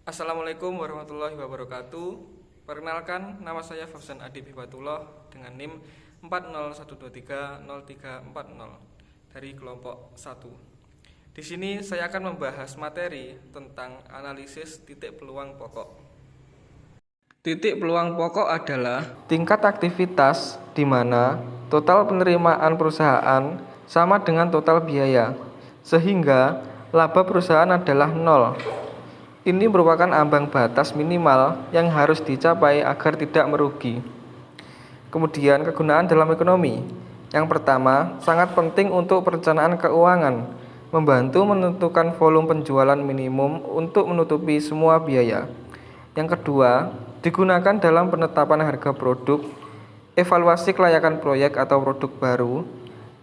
Assalamualaikum warahmatullahi wabarakatuh. Perkenalkan, nama saya Fafsan Adi Hibatullah dengan NIM 401230340 dari kelompok 1. Di sini saya akan membahas materi tentang analisis titik peluang pokok. Titik peluang pokok adalah tingkat aktivitas di mana total penerimaan perusahaan sama dengan total biaya, sehingga laba perusahaan adalah 0. Ini merupakan ambang batas minimal yang harus dicapai agar tidak merugi. Kemudian kegunaan dalam ekonomi. Yang pertama, sangat penting untuk perencanaan keuangan, membantu menentukan volume penjualan minimum untuk menutupi semua biaya. Yang kedua, digunakan dalam penetapan harga produk, evaluasi kelayakan proyek atau produk baru,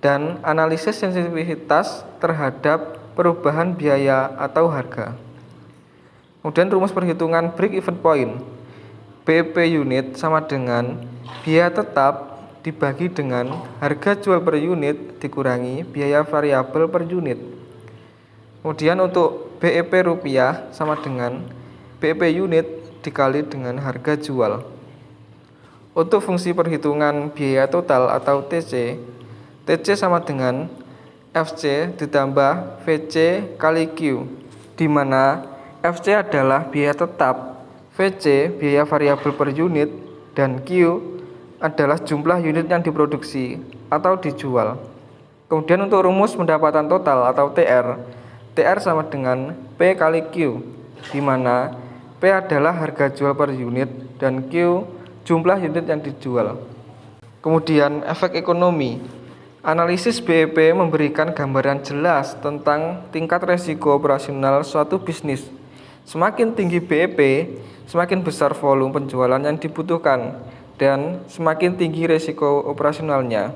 dan analisis sensitivitas terhadap perubahan biaya atau harga. Kemudian rumus perhitungan break-even point. BEP unit sama dengan biaya tetap dibagi dengan harga jual per unit dikurangi biaya variabel per unit. Kemudian untuk BEP rupiah sama dengan BEP unit dikali dengan harga jual. Untuk fungsi perhitungan biaya total atau TC, TC sama dengan FC ditambah VC kali Q, di mana FC adalah biaya tetap, VC biaya variabel per unit, dan Q adalah jumlah unit yang diproduksi atau dijual. Kemudian untuk rumus pendapatan total atau TR, TR sama dengan P kali Q, di mana P adalah harga jual per unit dan Q jumlah unit yang dijual. Kemudian efek ekonomi. Analisis BEP memberikan gambaran jelas tentang tingkat resiko operasional suatu bisnis. Semakin tinggi BEP, semakin besar volume penjualan yang dibutuhkan dan semakin tinggi resiko operasionalnya.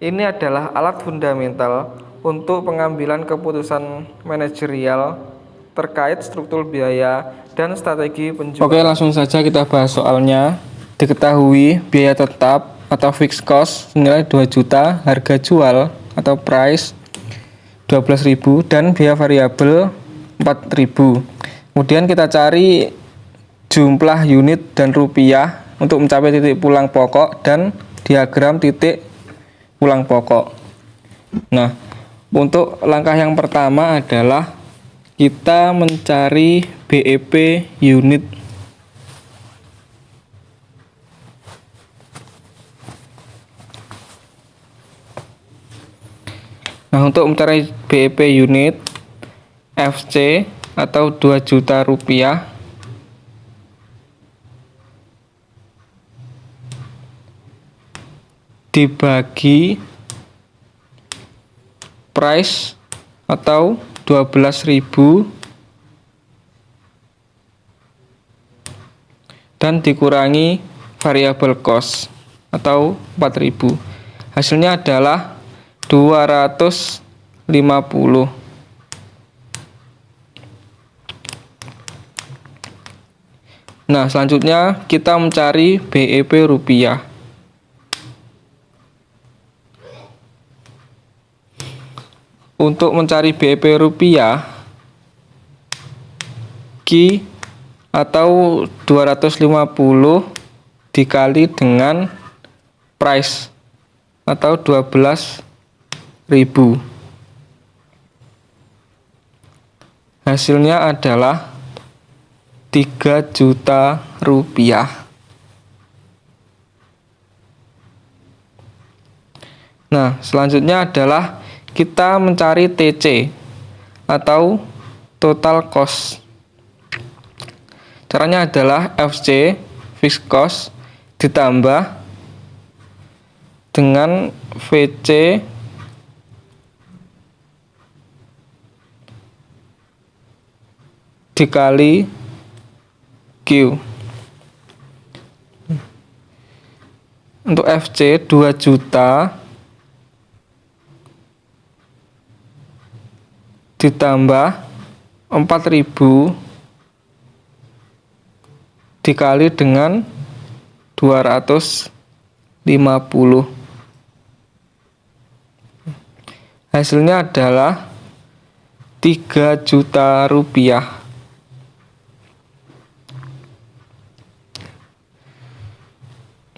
Ini adalah alat fundamental untuk pengambilan keputusan manajerial terkait struktur biaya dan strategi penjualan. Oke, langsung saja kita bahas soalnya. Diketahui biaya tetap atau fixed cost senilai 2 juta, harga jual atau price 12.000 dan biaya variabel 4.000. Kemudian kita cari jumlah unit dan rupiah untuk mencapai titik pulang pokok dan diagram titik pulang pokok. Nah, untuk langkah yang pertama adalah kita mencari BEP unit. Nah, untuk mencari BEP unit, FC atau 2 juta rupiah dibagi price atau 12.000 dan dikurangi variable cost atau 4.000. Hasilnya adalah 250. Nah, selanjutnya kita mencari BEP rupiah. Untuk mencari BEP rupiah, Q atau 250 dikali dengan price atau 12.000. Hasilnya adalah 3 juta rupiah. Nah, selanjutnya adalah kita mencari TC atau total cost. Caranya adalah FC fixed cost ditambah dengan VC dikali Q. Untuk FC 2 juta ditambah 4.000 dikali dengan 250. Hasilnya adalah 3 juta rupiah.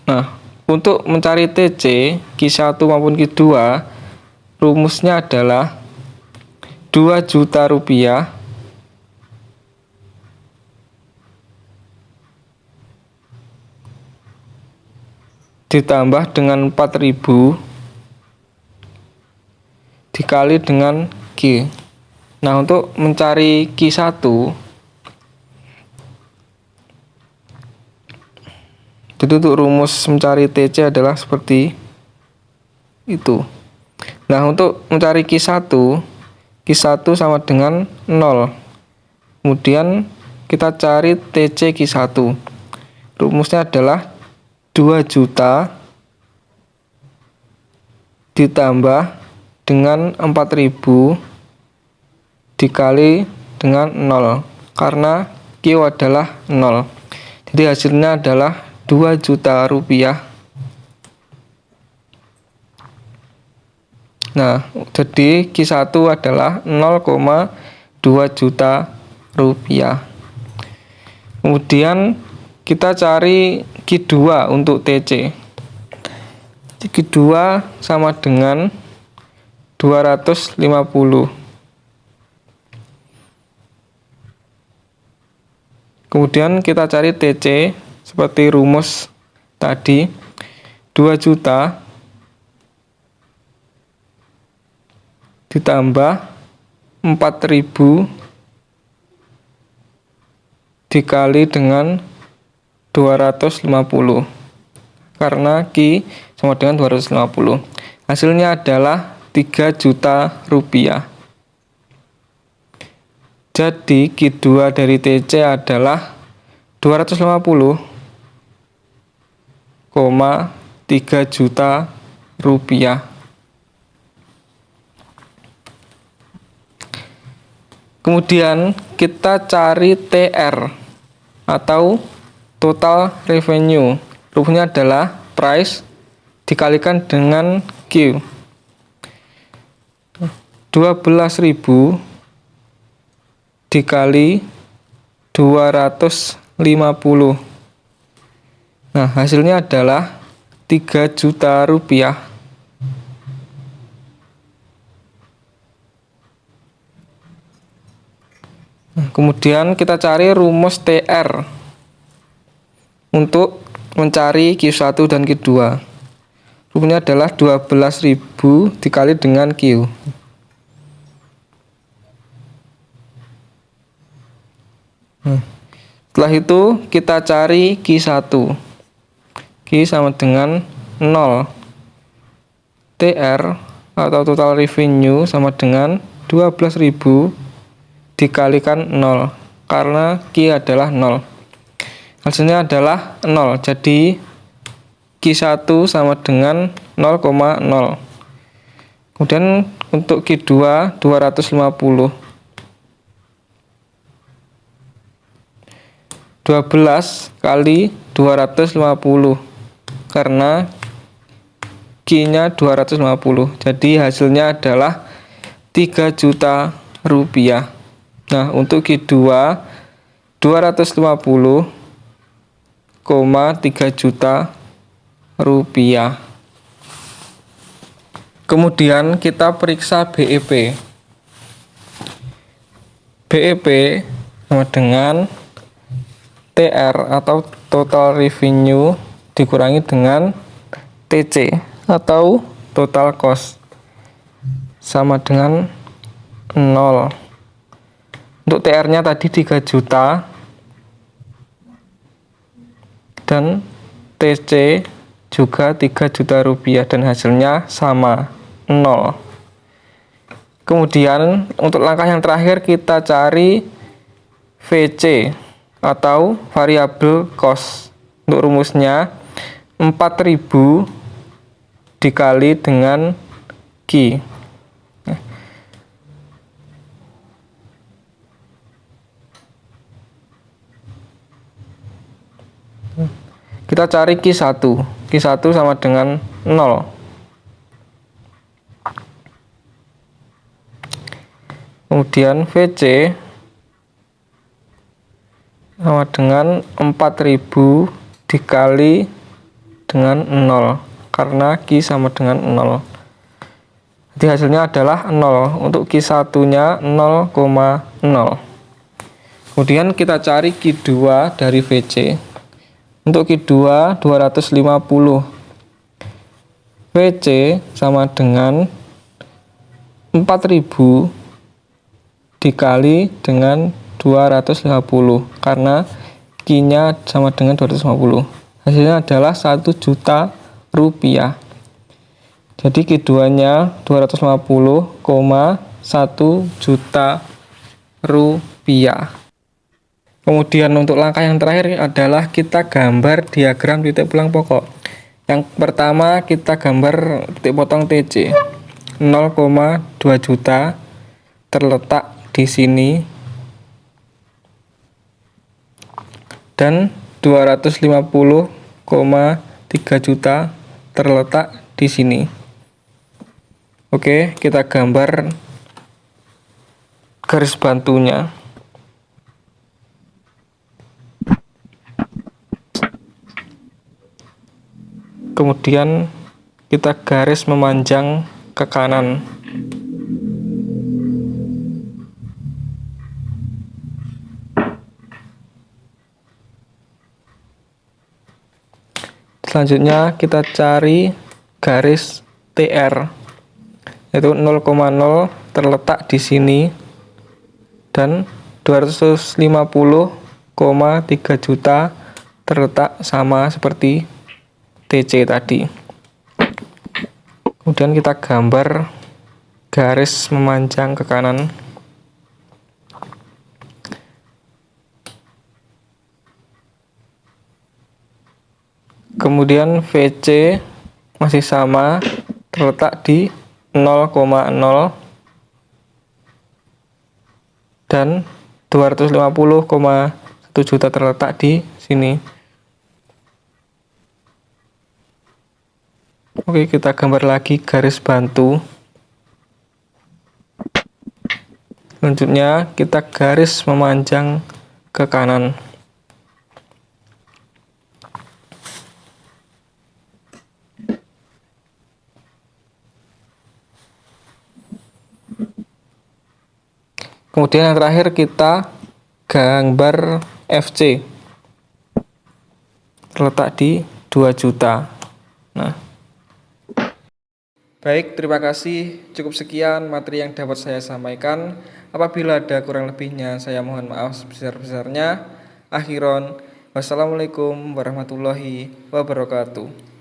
Nah, untuk mencari TC Q1 maupun Q2, rumusnya adalah 2 juta rupiah ditambah dengan 4.000 dikali dengan Q. Nah, untuk mencari Q1, jadi untuk rumus mencari TC adalah seperti itu. Nah, untuk mencari Q1 sama dengan 0. Kemudian kita cari TC Q1. Rumusnya adalah 2 juta ditambah dengan 4.000 dikali dengan 0, karena Q adalah 0. Jadi hasilnya adalah 2 juta rupiah. Nah, jadi Q1 adalah 0,2 juta rupiah. Kemudian kita cari Q2 untuk TC. Q2 sama dengan 250. Kemudian kita cari TC seperti rumus tadi, 2 juta ditambah 4.000 dikali dengan 250, karena Q sama dengan 250. Hasilnya adalah 3 juta rupiah. Jadi Q2 dari TC adalah 250,3 juta rupiah. Kemudian kita cari TR atau total revenue. Rumusnya adalah price dikalikan dengan Q. 12.000 dikali 250. Nah, hasilnya adalah 3 juta rupiah. Nah, kemudian kita cari rumus TR untuk mencari Q1 dan Q2. Rumusnya adalah 12.000 dikali dengan Q. Setelah itu kita cari Q1. Q sama dengan 0. TR atau total revenue sama dengan 12.000 dikalikan 0, karena Q adalah 0. Hasilnya adalah 0. Jadi Q1 sama dengan 0,0. Kemudian untuk Q2 250. 12 kali 250, karena Q-nya 250. Jadi hasilnya adalah 3 juta rupiah. Nah, untuk Q2 250,3 juta rupiah. Kemudian kita periksa BEP. BEP sama dengan TR atau total revenue dikurangi dengan TC atau total cost sama dengan 0. Untuk TR-nya tadi 3 juta dan TC juga 3 juta rupiah dan hasilnya sama 0. Kemudian untuk langkah yang terakhir kita cari VC atau variable cost. Untuk rumusnya 4.000 dikali dengan Q. Kita cari Q1. Q1 sama dengan 0. Kemudian VC sama dengan 4.000 dikali dengan 0 karena Q sama dengan 0. Jadi hasilnya adalah 0. Untuk Q1 nya 0,0. Kemudian kita cari Q2 dari VC. Untuk Q2 250. VC sama dengan 4000 dikali dengan 250 karena Q-nya sama dengan 250. Hasilnya adalah 1 juta rupiah. Jadi Q2-nya 250,1 juta rupiah. Kemudian untuk langkah yang terakhir adalah kita gambar diagram titik pulang pokok. Yang pertama kita gambar titik potong TC 0,2 juta terletak di sini dan 250,3 juta terletak di sini. Oke, kita gambar garis bantunya. Kemudian kita garis memanjang ke kanan. Selanjutnya kita cari garis TR, yaitu 0,0 terletak di sini dan 250,3 juta terletak sama seperti TC tadi. Kemudian kita gambar garis memanjang ke kanan. Kemudian VC masih sama, terletak di 0,0 dan 250,1 juta terletak di sini. Oke, kita gambar lagi garis bantu. Selanjutnya kita garis memanjang ke kanan. Kemudian yang terakhir kita gambar FC, terletak di 2 juta. Nah, baik, terima kasih. Cukup sekian materi yang dapat saya sampaikan. Apabila ada kurang lebihnya, saya mohon maaf sebesar-besarnya. Akhiron, wassalamualaikum warahmatullahi wabarakatuh.